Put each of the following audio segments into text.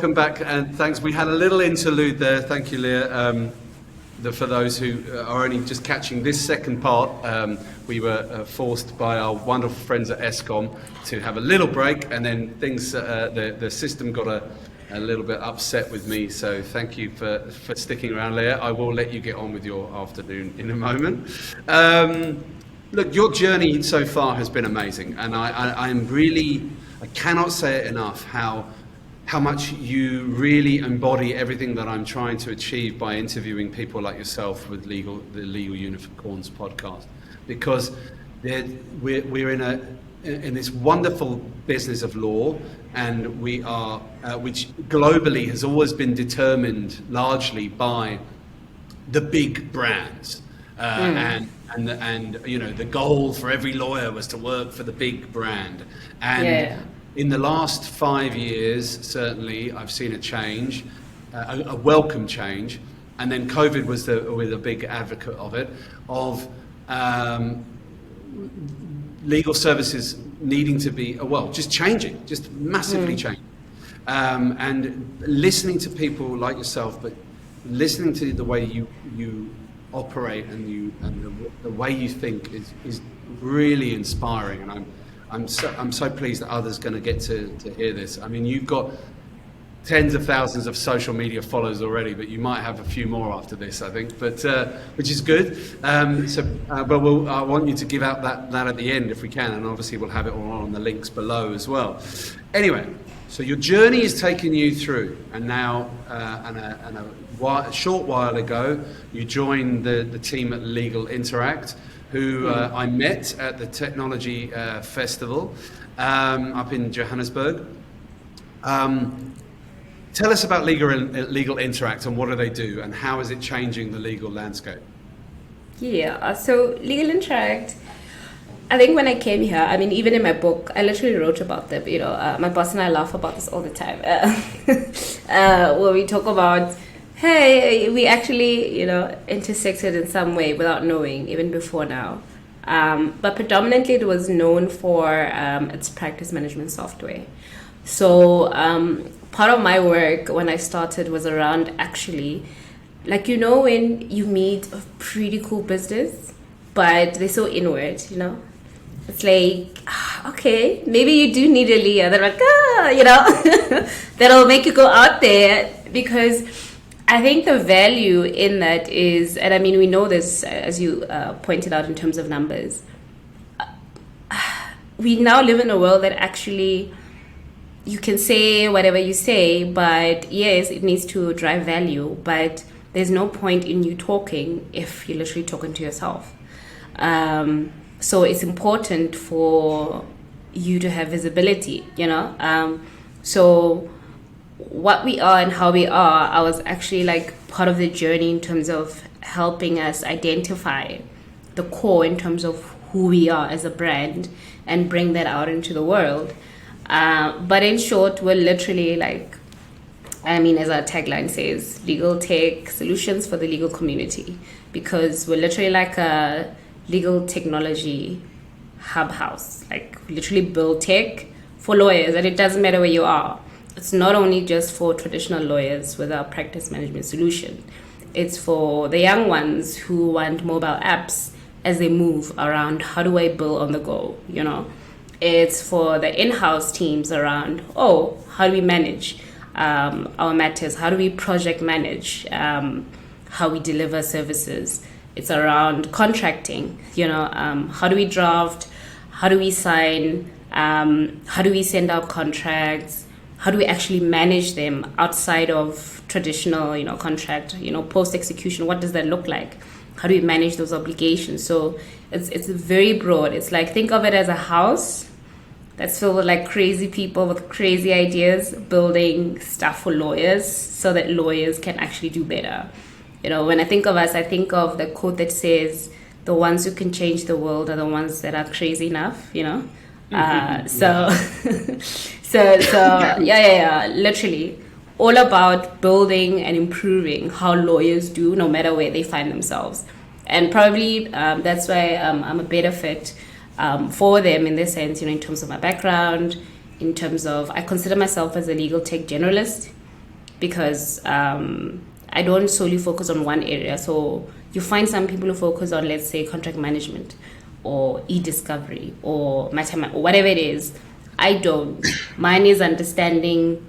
welcome back, and thanks. We had a little interlude there. Thank you, Leah. For those who are only just catching this second part, we were forced by our wonderful friends at Eskom to have a little break, and then things, the system got a little bit upset with me. So thank you for sticking around, Leah. I will let you get on with your afternoon in a moment. Look, your journey so far has been amazing, and I cannot say it enough how much you really embody everything that I'm trying to achieve by interviewing people like yourself with the Legal Unicorns podcast, because we're in this wonderful business of law, and we are, which globally has always been determined largely by the big brands, and you know, the goal for every lawyer was to work for the big brand, and in the last 5 years, certainly, I've seen a change, a welcome change, and then COVID was a big advocate of it, of legal services needing to be, just changing, just massively changing. And listening to people like yourself, but listening to the way you operate and the way you think is really inspiring, and I'm so pleased that others are going to get to hear this. I mean, you've got tens of thousands of social media followers already, but you might have a few more after this, I think, but which is good. But I want you to give out that at the end if we can, and obviously we'll have it all on the links below as well. Anyway, so your journey has taken you through, and now, a short while ago, you joined the team at Legal Interact, who I met at the Technology Festival up in Johannesburg. Tell us about Legal Interact, and what do they do, and how is it changing the legal landscape? Yeah, so Legal Interact, I think when I came here, I mean, even in my book, I literally wrote about them. You know, my boss and I laugh about this all the time. Where we talk about, hey, we actually, you know, intersected in some way without knowing, even before now. But predominantly it was known for its practice management software. So part of my work when I started was around actually, like, you know, when you meet a pretty cool business, but they're so inward, you know? It's like, okay, maybe you do need a Leah. They're like, you know, that'll make you go out there, because I think the value in that is, and I mean, we know this, as you pointed out in terms of numbers, we now live in a world that actually you can say whatever you say, but yes, it needs to drive value, but there's no point in you talking if you're literally talking to yourself. So it's important for you to have visibility, you know? So what we are and how we are, I was actually like part of the journey in terms of helping us identify the core in terms of who we are as a brand and bring that out into the world. But in short, we're literally like, I mean, as our tagline says, LegalTech solutions for the legal community, because we're literally like a legal technology hub house. Like, we literally build tech for lawyers, and it doesn't matter where you are. It's not only just for traditional lawyers with our practice management solution. It's for the young ones who want mobile apps as they move around. How do I build on the go, you know? It's for the in-house teams around, how do we manage our matters? How do we project manage how we deliver services? It's around contracting, you know, how do we draft? How do we sign? How do we send out contracts? How do we actually manage them outside of traditional, you know, contract, you know, post-execution? What does that look like? How do we manage those obligations? So it's very broad. It's like, think of it as a house that's filled with like crazy people with crazy ideas building stuff for lawyers so that lawyers can actually do better. You know, when I think of us, I think of the quote that says, the ones who can change the world are the ones that are crazy enough, you know? So literally all about building and improving how lawyers do, no matter where they find themselves. And probably that's why I'm a better fit for them in this sense, you know, in terms of my background, in terms of, I consider myself as a legal tech generalist. because I don't solely focus on one area. So you find some people who focus on, let's say, contract management or e-discovery or mathematics or whatever it is. I don't. Mine is understanding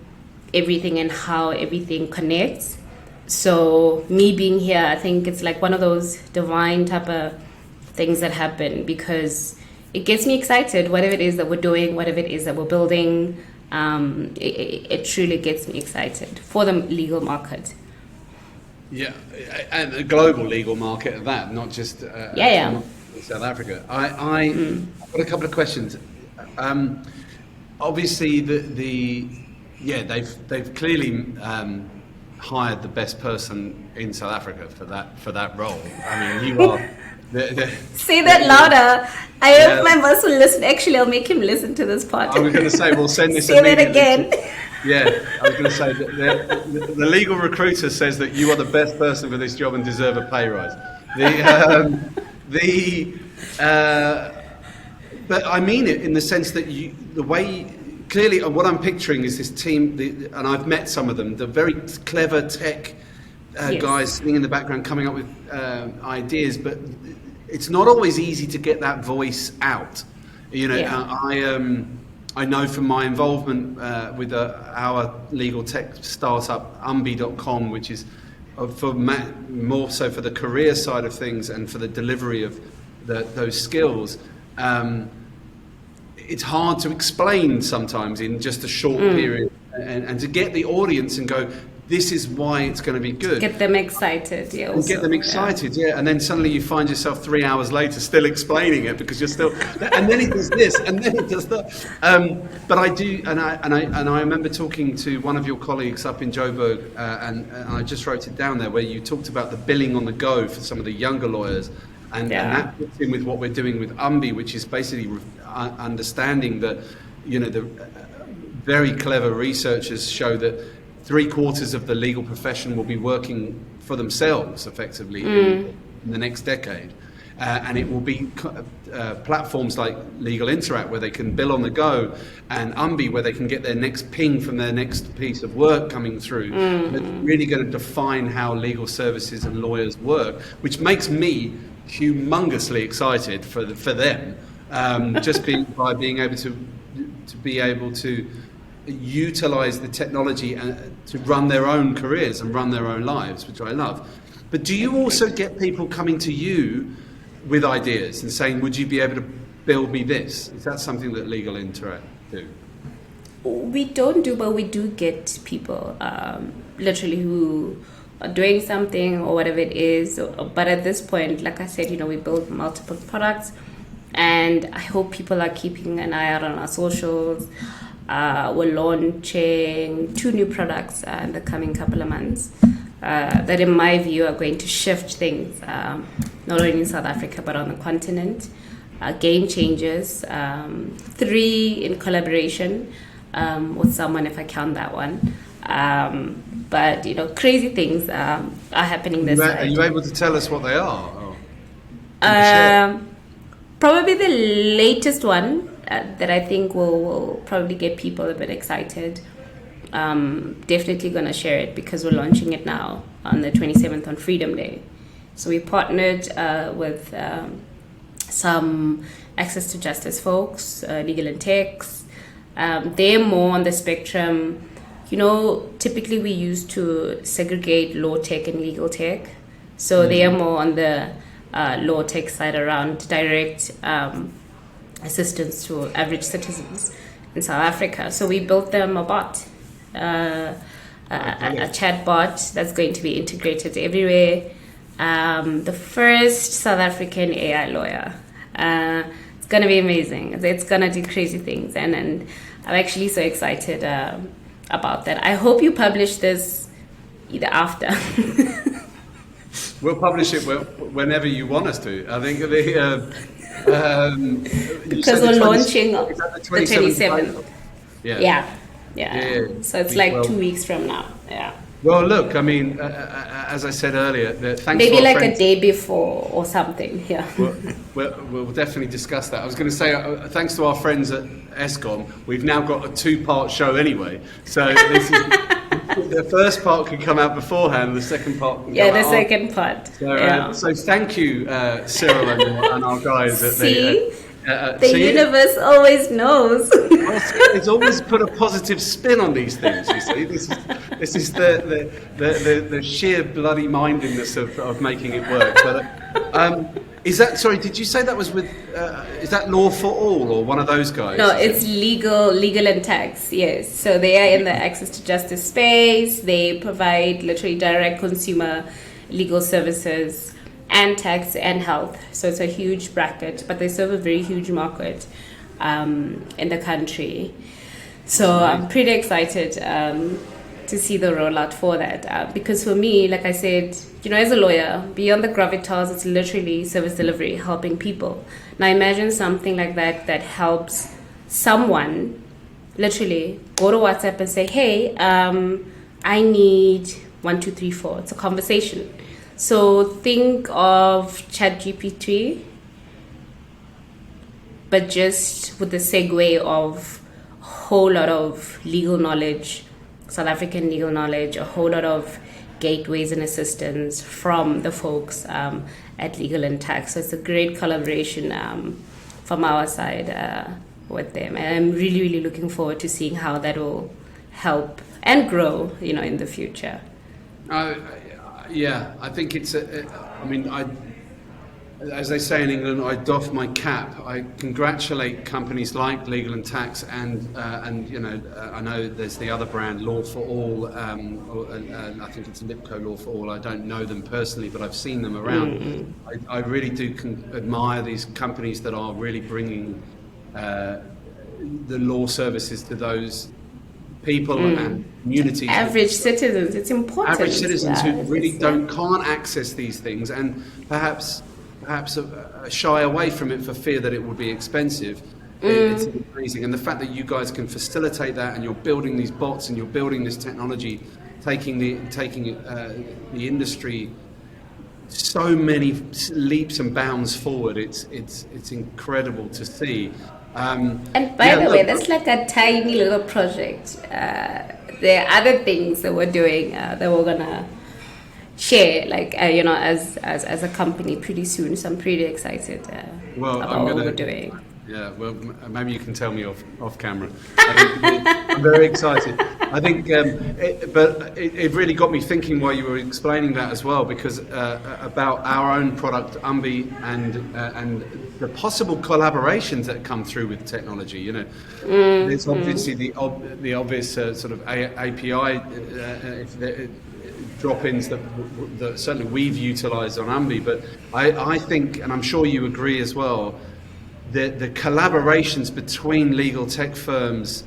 everything and how everything connects. So me being here, I think it's like one of those divine type of things that happen, because it gets me excited, whatever it is that we're doing, whatever it is that we're building. It truly gets me excited for the legal market. Yeah, and a global legal market at that, not just South Africa. I've got a couple of questions. Obviously, they've clearly hired the best person in South Africa for that role. I mean, you are. Say that louder. I hope my boss will listen. Actually, I'll make him listen to this part. I was going to say, we'll send this. Say that again. I was going to say that the legal recruiter says that you are the best person for this job and deserve a pay rise. But I mean it in the sense that clearly what I'm picturing is this team, and I've met some of them, the very clever tech guys sitting in the background coming up with ideas, but it's not always easy to get that voice out. You know, I know from my involvement with our legal tech startup, umbi.com, which is more so for the career side of things and for the delivery of those skills. It's hard to explain sometimes in just a short period, and to get the audience and go, this is why it's going to be good. Get them excited, And get them excited, and then suddenly you find yourself 3 hours later still explaining it because you're still, and then it does this, and then it does that. But I do, and I remember talking to one of your colleagues up in Joburg, and I just wrote it down there, where you talked about the billing on the go for some of the younger lawyers. And that fits in with what we're doing with UMBI, which is basically understanding that, you know, the very clever researchers show that 3/4 of the legal profession will be working for themselves effectively in the next decade. And it will be platforms like Legal Interact where they can bill on the go, and UMBI where they can get their next ping from their next piece of work coming through. It's really going to define how legal services and lawyers work, which makes me humongously excited for them, just by being able to be able to utilize the technology to run their own careers and run their own lives, which I love. But do you also get people coming to you with ideas and saying, would you be able to build me this? Is that something that Legal Interact do? We don't do, but we do get people literally who are doing something or whatever it is. But at this point, like I said, you know, we build multiple products, and I hope people are keeping an eye out on our socials. We're launching 2 new products in the coming couple of months that, in my view, are going to shift things, not only in South Africa but on the continent. Game changers, 3 in collaboration with someone, if I count that one. But, you know, crazy things are happening this side. Are you able to tell us what they are? Probably the latest one that I think will probably get people a bit excited. Definitely going to share it because we're launching it now on the 27th on Freedom Day. So we partnered with some access to justice folks, LegalTech. They're more on the spectrum. You know, typically we used to segregate law tech and legal tech. So they are more on the law tech side around direct assistance to average citizens in South Africa. So we built them a bot, a chat bot that's going to be integrated everywhere. The first South African AI lawyer. It's going to be amazing. It's going to do crazy things. And I'm actually so excited about that. I hope you publish this either after. We'll publish it whenever you want us to. I think because we're launching the 27th. Yeah. So it's like 2 weeks from now. Yeah. Well, look, I mean, as I said earlier, thanks. Maybe to our like friends. A day before or something. Yeah. We'll definitely discuss that. I was going to say, thanks to our friends at ESCOM, we've now got a 2-part show anyway. So this is the first part can come out beforehand, and the second part can Yeah, come the out second part. So, Yeah. so thank you, Cyril and our guys at See? the. The universe always knows. It's always put a positive spin on these things. You see, this is the sheer bloody mindedness of making it work. But is that, sorry? Did you say that was with? Is that Law for All or one of those guys? No, it's legal and tax. Yes, so they are in the access to justice space. They provide literally direct consumer legal services and tax and health. So it's a huge bracket, but they serve a very huge market in the country. So I'm pretty excited to see the rollout for that. Because for me, like I said, as a lawyer, beyond the gravitas, it's literally service delivery, helping people. Now imagine something like that that helps someone literally go to WhatsApp and say, hey, I need 1, 2, 3, 4. It's a conversation. So think of ChatGPT, but just with the segue of a whole lot of legal knowledge, South African legal knowledge, a whole lot of gateways and assistance from the folks at Legal and Tax. So it's a great collaboration from our side with them. And I'm really, really looking forward to seeing how that will help and grow, in the future. Yeah, I think it's as they say in England, I doff my cap. I congratulate companies like Legal and Tax, and I know there's the other brand, Law for All. I think it's Lipco Law for All. I don't know them personally, but I've seen them around. Mm-hmm. I really do admire these companies that are really bringing the law services to those people and communities. Average citizens, it's important. Average citizens who really can't access these things, and perhaps shy away from it for fear that it would be expensive. It's amazing, and the fact that you guys can facilitate that, and you're building these bots, and you're building this technology, taking the industry so many leaps and bounds forward. It's incredible to see. And by the way, that's like a tiny little project. There are other things that we're doing that we're gonna share, as a company pretty soon. So I'm pretty excited about what we're doing. Yeah, well, maybe you can tell me off camera. I'm very excited. I think, it really got me thinking while you were explaining that as well, because about our own product, Umbi, and the possible collaborations that come through with technology. There's obviously the obvious sort of API drop-ins that certainly we've utilised on Umbi, but I think, and I'm sure you agree as well, the collaborations between legal tech firms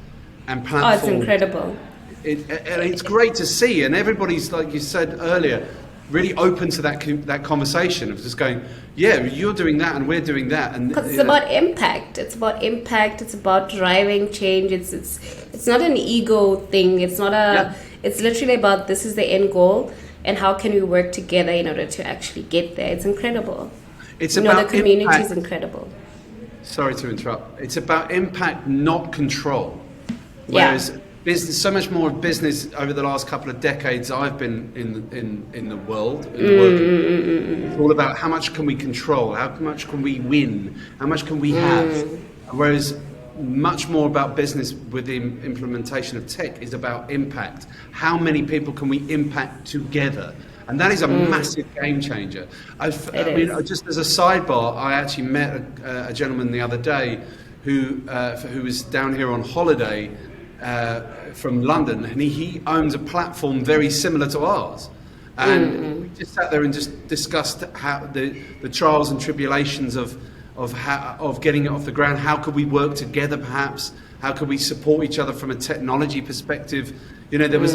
and platforms. Oh, it's incredible. It's great to see, and everybody's, like you said earlier, really open to that conversation of just going, yeah, you're doing that and we're doing that, and because it's about impact. It's about impact. It's about driving change. It's not an ego thing. It's not a. Yeah. It's literally about, this is the end goal, and how can we work together in order to actually get there. It's incredible. It's about the community impact. Is incredible. Sorry to interrupt. It's about impact, not control. Yeah. Whereas business, so much more of business over the last couple of decades I've been in the world, it's all about how much can we control, how much can we win, how much can we have. Whereas much more about business with the implementation of tech is about impact. How many people can we impact together? And that is a massive game changer. I mean, just as a sidebar, I actually met a gentleman the other day who was down here on holiday from London, and he owns a platform very similar to ours. And we just sat there and just discussed how the trials and tribulations of getting it off the ground. How could we work together, perhaps? How could we support each other from a technology perspective? There was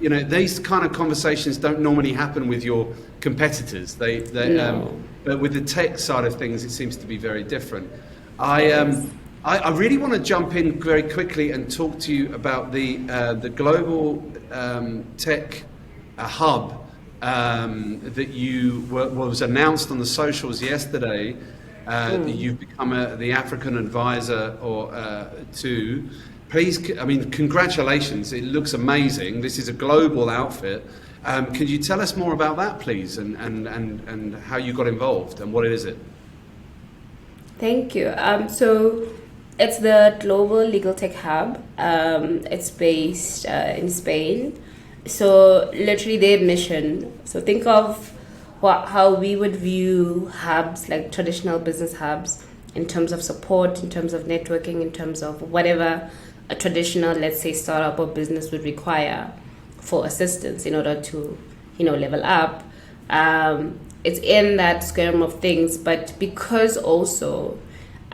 these kind of conversations don't normally happen with your competitors. But with the tech side of things, it seems to be very different. I really want to jump in very quickly and talk to you about the global tech hub that was announced on the socials yesterday. That you've become the African advisor to. please, I mean, congratulations. It looks amazing. This is a global outfit. Could you tell us more about that, please, and how you got involved and what is it? Thank you. So it's the Global LegalTech Hub. It's based in Spain. So literally their mission. So think of how we would view hubs, like traditional business hubs, in terms of support, in terms of networking, in terms of whatever a traditional, let's say, startup or business would require for assistance in order to, level up. It's in that scheme of things, but because also,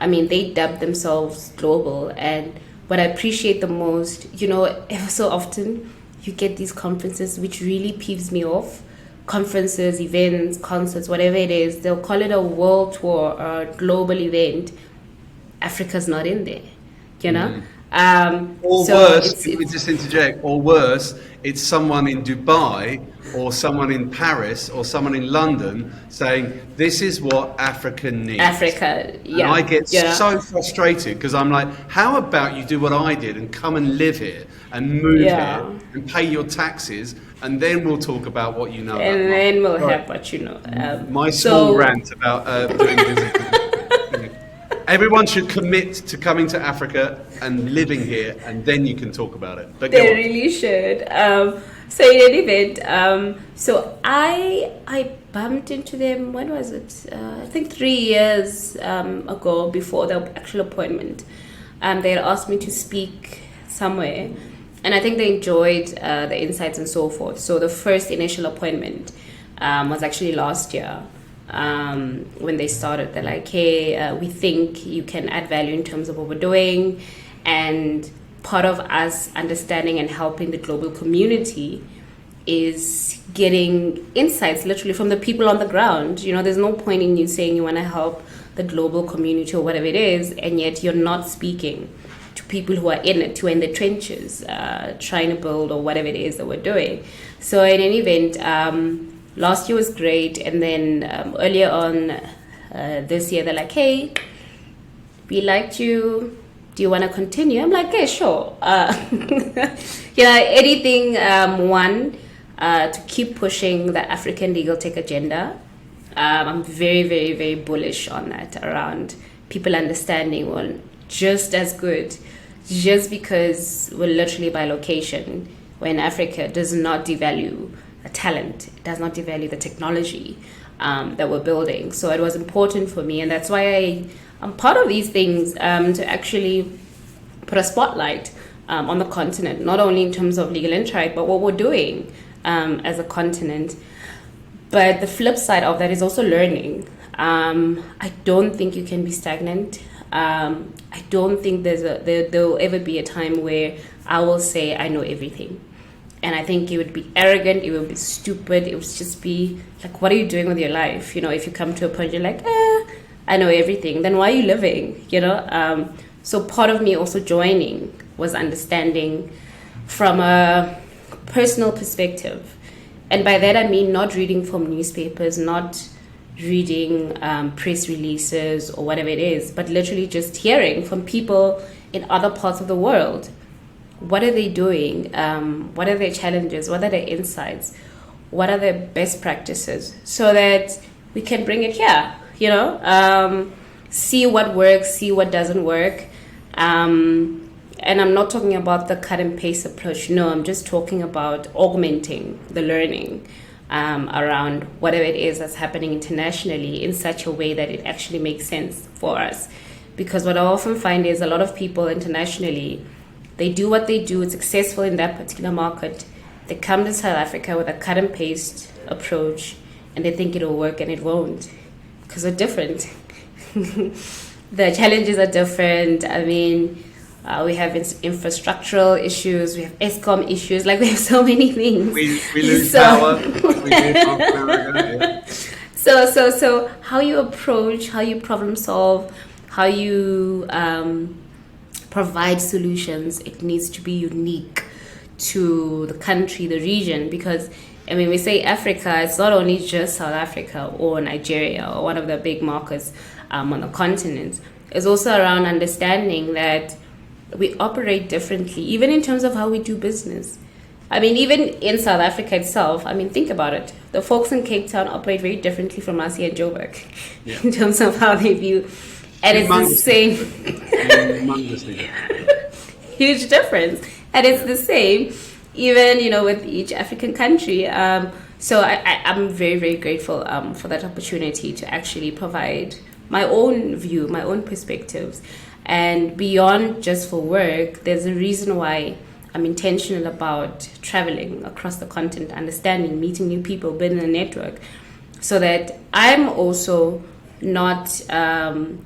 they dub themselves global. And what I appreciate the most, ever so often, you get these conferences, which really peeves me off. Conferences, events, concerts, whatever it is, they'll call it a world tour or a global event. Africa's not in there, Or so worse, let me just interject, or worse, it's someone in Dubai or someone in Paris or someone in London saying, this is what Africa needs. Africa, yeah. And I get so frustrated because I'm like, how about you do what I did and come and live here and move here and pay your taxes, and then we'll talk about what you know about. And then we'll have what you know. My small rant about doing business. Everyone should commit to coming to Africa and living here, and then you can talk about it. But they really should. So in any event, so I bumped into them. When was it? I think 3 years ago, before the actual appointment. They had asked me to speak somewhere, and I think they enjoyed the insights and so forth. So the first initial appointment was actually last year. When they started, they're like, hey, we think you can add value in terms of what we're doing, and part of us understanding and helping the global community is getting insights literally from the people on the ground. There's no point in you saying you want to help the global community or whatever it is, and yet you're not speaking to people who are in it, who are in the trenches, trying to build or whatever it is that we're doing. So in any event, last year was great, and then earlier on this year, they're like, hey, we liked you. Do you want to continue? I'm like, hey, sure. Anything, to keep pushing the African legal tech agenda. I'm very, very, very bullish on that, around people understanding, well, just as good, just because we're literally by location, when Africa does not devalue the talent, it does not devalue the technology that we're building. So it was important for me, and that's why I'm part of these things, to actually put a spotlight on the continent, not only in terms of legal interact, but what we're doing as a continent. But the flip side of that is also learning. I don't think you can be stagnant. I don't think there will ever be a time where I will say I know everything. And I think it would be arrogant, it would be stupid, it would just be like, what are you doing with your life? If you come to a point, you're like, I know everything, then why are you living? So part of me also joining was understanding from a personal perspective. And by that I mean not reading from newspapers, not reading press releases or whatever it is, but literally just hearing from people in other parts of the world. What are they doing? What are their challenges? What are their insights? What are their best practices? So that we can bring it here, see what works, see what doesn't work. And I'm not talking about the cut and paste approach. No, I'm just talking about augmenting the learning around whatever it is that's happening internationally in such a way that it actually makes sense for us. Because what I often find is a lot of people internationally, they do what they do, it's successful in that particular market. They come to South Africa with a cut and paste approach, and they think it'll work, and it won't, because we're different. The challenges are different. We have infrastructural issues, we have ESCOM issues, we have so many things. We lose power. We yeah. So how you approach, how you problem solve, how you provide solutions, it needs to be unique to the country, the region, because we say Africa, it's not only just South Africa or Nigeria or one of the big markets on the continent. It's also around understanding that we operate differently, even in terms of how we do business. I mean, even in South Africa itself, I mean, think about it. The folks in Cape Town operate very differently from us here in Joburg in terms of how they view. And it's the same. Huge difference. And it's the same, even, with each African country. So I'm very, very grateful for that opportunity to actually provide my own view, my own perspectives. And beyond just for work, there's a reason why I'm intentional about traveling across the continent, understanding, meeting new people, building a network, so that I'm also not,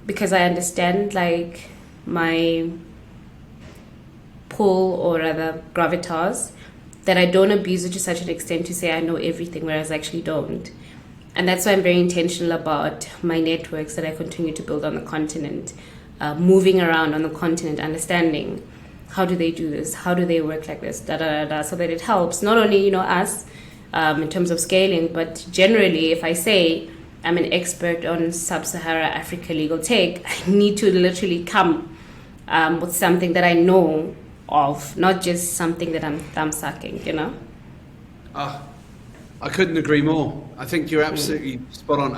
because I understand like my pull, or rather gravitas, that I don't abuse it to such an extent to say I know everything, whereas I actually don't. And that's why I'm very intentional about my networks that I continue to build on the continent, moving around on the continent, understanding how do they do this, how do they work like this, so that it helps not only us in terms of scaling, but generally, if I say I'm an expert on sub-Sahara Africa legal tech, I need to literally come with something that I know of, not just something that I'm thumb sucking, I couldn't agree more. I think you're absolutely spot on.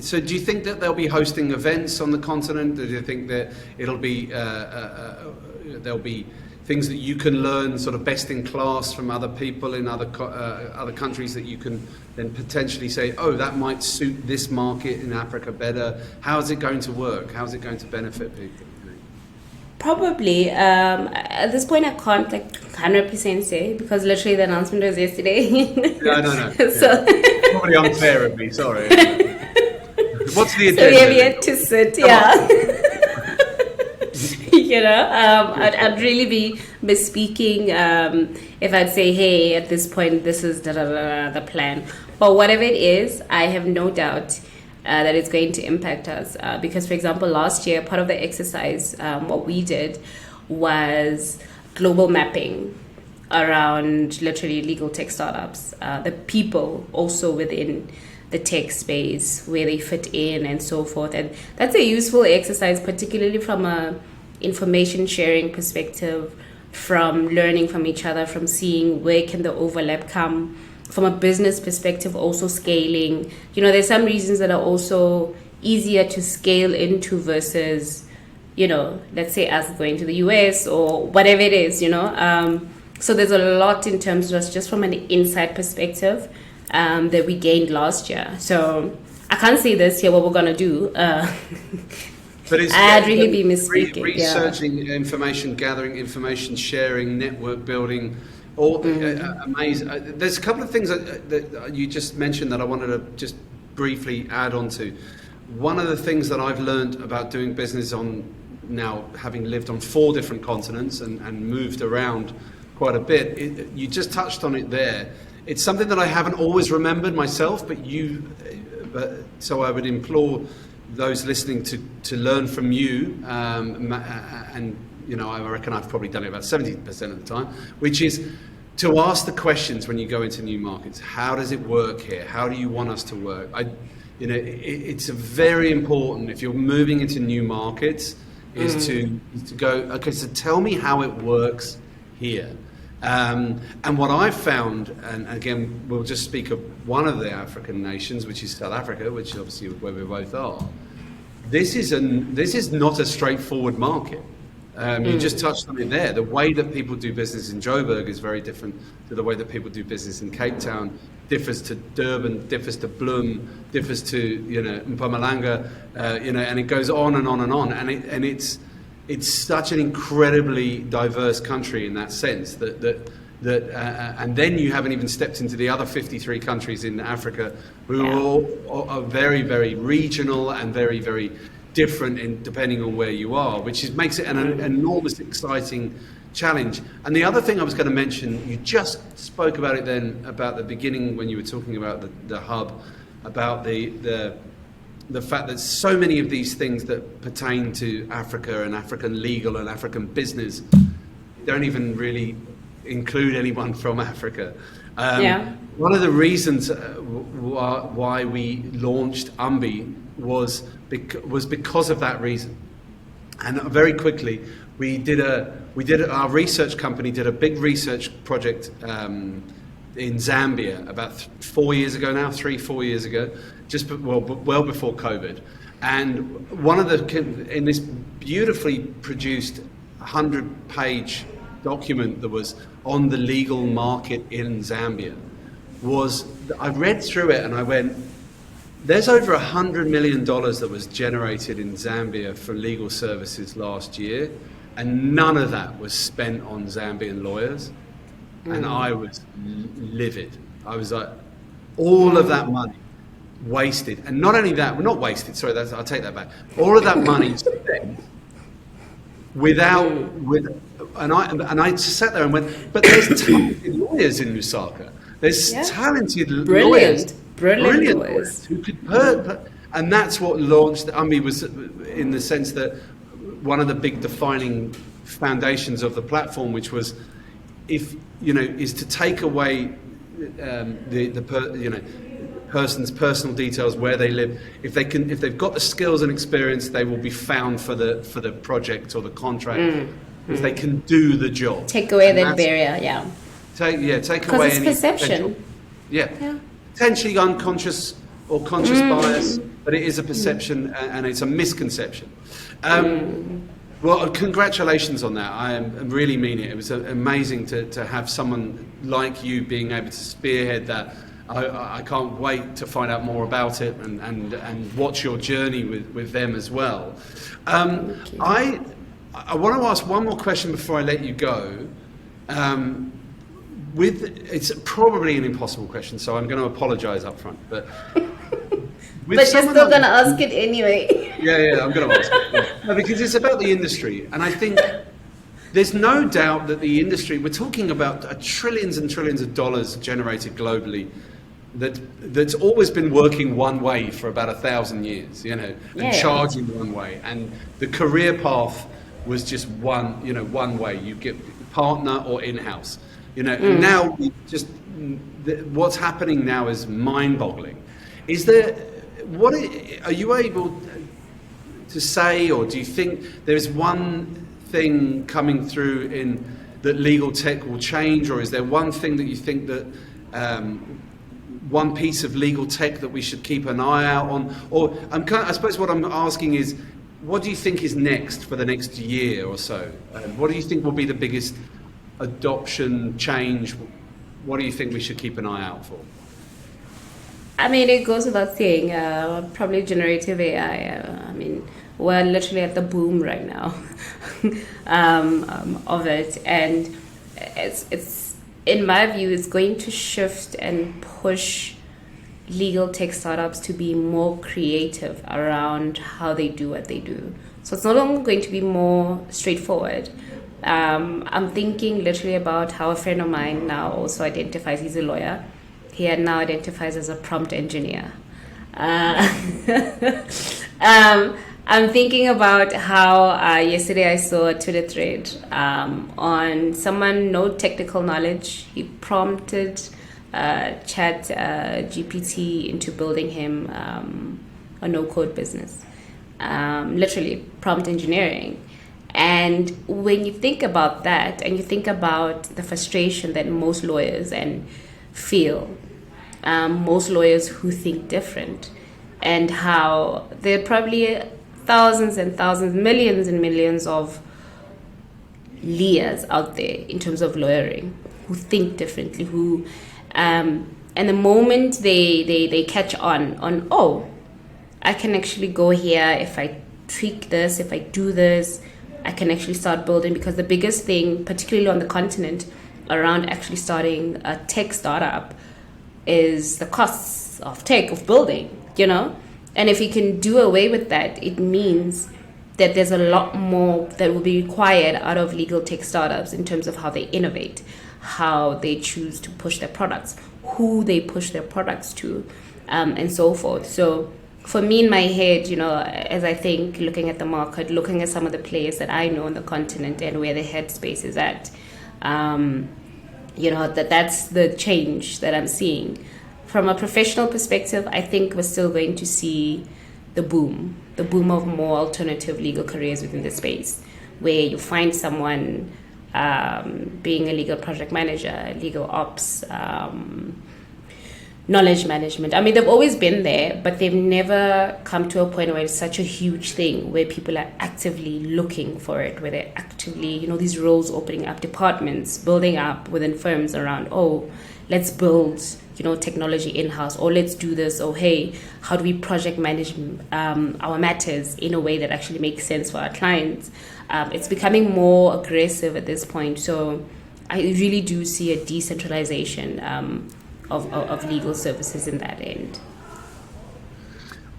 So do you think that they'll be hosting events on the continent? Do you think that it'll be there'll be things that you can learn sort of best in class from other people in other countries that you can then potentially say, oh, that might suit this market in Africa better? How is it going to work? How is it going to benefit people? Probably. At this point, I can't 100% say, because literally the announcement was yesterday. No. So probably unfair of me. Sorry. What's the agenda? So we have yet to sit. I'd really be misspeaking if I'd say, hey, at this point, this is the plan. But whatever it is, I have no doubt that it's going to impact us. Because, for example, last year, part of the exercise, what we did was global mapping around literally legal tech startups, the people also within the tech space, where they fit in and so forth. And that's a useful exercise, particularly from a information sharing perspective, from learning from each other, from seeing where can the overlap come. From a business perspective, also scaling. There's some reasons that are also easier to scale into versus, let's say us going to the US or whatever it is, So there's a lot in terms of just from an inside perspective that we gained last year. So I can't say this year what we're going to do. But it's, I'd really be misspeaking. Researching, information gathering, information sharing, network building, all amazing. There's a couple of things that you just mentioned that I wanted to just briefly add on to. One of the things that I've learned about doing business on now, having lived on 4 different continents and moved around quite a bit, you just touched on it there. It's something that I haven't always remembered myself, but so I would implore those listening to learn from you, and I reckon I've probably done it about 70% of the time, which is to ask the questions when you go into new markets. How does it work here? How do you want us to work? It's a very important, if you're moving into new markets, is to go, okay, so tell me how it works here. And what I've found, and again, we'll just speak of one of the African nations, which is South Africa, which is obviously where we both are. This is not a straightforward market. You just touched on it there. The way that people do business in Joburg is very different to the way that people do business in Cape Town. Differs to Durban, differs to Bloem, differs to Mpumalanga, and it goes on and on and on. And it's such an incredibly diverse country in that sense that and then you haven't even stepped into the other 53 countries in Africa who are very, very regional and very, very different depending on where you are, which makes it an enormous exciting challenge. And the other thing I was going to mention, you just spoke about it then, about the beginning when you were talking about the hub, about the fact that so many of these things that pertain to Africa and African legal and African business don't even really include anyone from Africa. One of the reasons why we launched UMBI was because of that reason. And very quickly, our research company did a big research project in Zambia about 4 years ago now, 3-4 years ago, well before COVID. And in this beautifully produced 100-page document that was on the legal market in Zambia, I read through it and I went, there's over $100 million that was generated in Zambia for legal services last year, and none of that was spent on Zambian lawyers. And I was livid. I was like, all of that money wasted. And not only that, well, not wasted, sorry, I'll take that back. All of that money spent and I sat there and went, but there's talented lawyers in Lusaka. There's talented lawyers. Brilliant lawyers who could and that's what launched UMBI, was in the sense that one of the big defining foundations of the platform, which was, is to take away person's personal details, where they live. If they've got the skills and experience, they will be found for the project or the contract. If they can do the job, take away that barrier. Take because away it's any perception. Potentially unconscious or conscious bias, but it is a perception and it's a misconception. Well, congratulations on that. I really mean it. It was amazing to have someone like you being able to spearhead that. I can't wait to find out more about it and watch your journey with them as well. I want to ask one more question before I let you go. It's probably an impossible question, so I'm going to apologise up front. But you're still going to ask it anyway. Yeah, I'm going to ask it. Yeah. No, because it's about the industry, and I think there's no doubt that the industry, we're talking about trillions and trillions of dollars generated globally, that's always been working one way for about 1,000 years, and charging one way, and the career path was just one way. You get partner or in-house. And now what's happening now is mind-boggling. Are you able to say, or do you think there's one thing coming through that LegalTech will change, or is there one thing that you think that one piece of LegalTech that we should keep an eye out on? Or I suppose what I'm asking is, what do you think is next for the next year or so? What do you think will be the biggest adoption change? What do you think we should keep an eye out for? I mean, it goes without saying, probably generative AI. We're literally at the boom right now of it, and it's in my view, it's going to shift and push legal tech startups to be more creative around how they do what they do. So it's no longer going to be more straightforward. I'm thinking literally about how a friend of mine now also identifies, he's a lawyer. He now identifies as a prompt engineer. I'm thinking about how yesterday I saw a Twitter thread on someone, no technical knowledge. He prompted Chat GPT into building him a no-code business. Literally, prompt engineering. And when you think about that, and you think about the frustration that most lawyers feel, most lawyers who think different, and how there are probably thousands and thousands, millions and millions of Leahs out there in terms of lawyering who think differently, who and the moment they catch on oh, I can actually go here, if I tweak this, if I do this, I can actually start building. Because the biggest thing, particularly on the continent, around actually starting a tech startup is the costs of tech, of building, And if you can do away with that, it means that there's a lot more that will be required out of legal tech startups in terms of how they innovate, how they choose to push their products, who they push their products to, and so forth. So for me in my head, as I think, looking at the market, looking at some of the players that I know on the continent and where the headspace is at, that's the change that I'm seeing. From a professional perspective, I think we're still going to see the boom of more alternative legal careers within the space. where you find someone being a legal project manager, legal ops, knowledge management. I mean, they've always been there, but they've never come to a point where it's such a huge thing where people are actively looking for it, where they're actively, these roles opening up, departments building up within firms around, oh, let's build, technology in-house, or let's do this, or hey, how do we project manage our matters in a way that actually makes sense for our clients? It's becoming more aggressive at this point. So I really do see a decentralization of legal services in that end.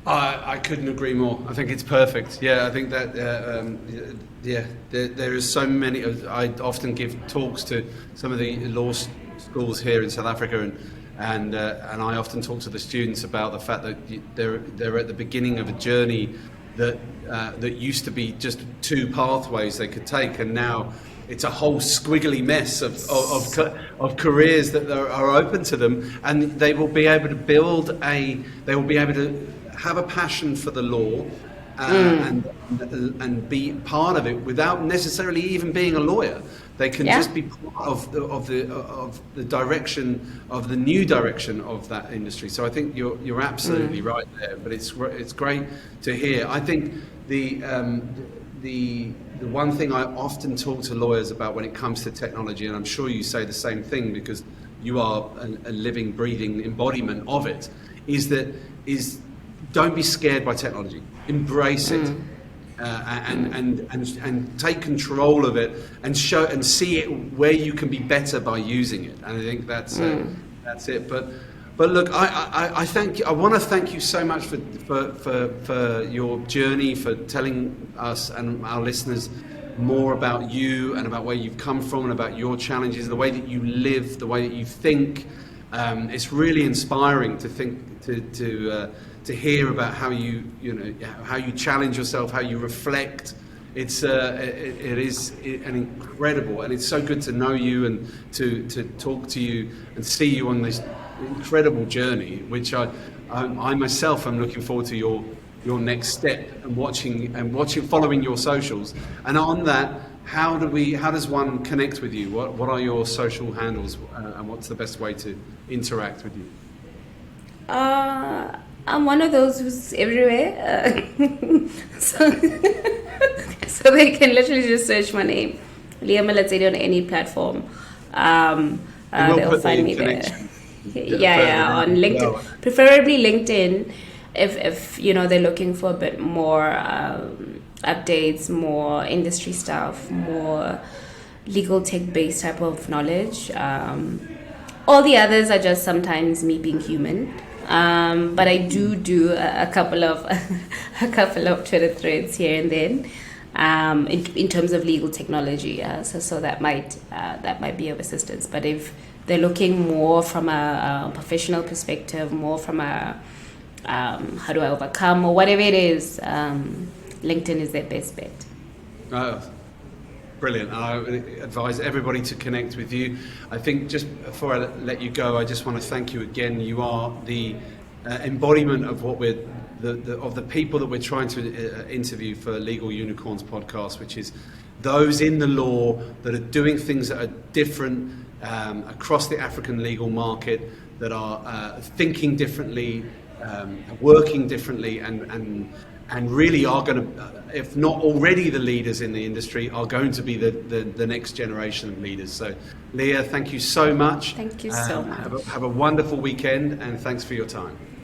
I couldn't agree more. I think it's perfect. Yeah, I think that there is so many. I often give talks to some of the law schools here in South Africa, and I often talk to the students about the fact that they're at the beginning of a journey that used to be just two pathways they could take, and now it's a whole squiggly mess of careers that are open to them, and they will be able to they will be able to have a passion for the law and be part of it without necessarily even being a lawyer. They can just be part of the direction of the new direction of that industry. So I think you're absolutely right there. But it's great to hear. I think the one thing I often talk to lawyers about when it comes to technology, and I'm sure you say the same thing because you are a living, breathing embodiment of it, is don't be scared by technology. Embrace it, and take control of it, and see it where you can be better by using it. And I think that's it. But look, I thank you. I want to thank you so much for your journey, for telling us and our listeners more about you and about where you've come from and about your challenges, the way that you live, the way that you think. It's really inspiring to think to hear about how how you challenge yourself, how you reflect. It is an incredible, and it's so good to know you and to talk to you and see you on this incredible journey, which I myself am looking forward to your next step and watching, following your socials. And on that, how does one connect with you? What are your social handles, and what's the best way to interact with you? I'm one of those who's everywhere, so they can literally just search my name, Leah Molatseli, on any platform. They'll find me there. On LinkedIn, preferably LinkedIn, if they're looking for a bit more updates, more industry stuff, more legal tech based type of knowledge. All the others are just sometimes me being human. But I do a couple of Twitter threads here and then, in terms of legal technology. So that might be of assistance. But if they're looking more from a professional perspective, more from a how do I overcome or whatever it is, LinkedIn is their best bet. Brilliant. I would advise everybody to connect with you. I think just before I let you go, I just want to thank you again. You are the embodiment of what of the people that we're trying to interview for Legal Unicorns podcast, which is those in the law that are doing things that are different across the African legal market, that are thinking differently, working differently, and really are going to, if not already the leaders in the industry, are going to be the next generation of leaders. So, Leah, thank you so much. Thank you so much. Have a wonderful weekend, and thanks for your time.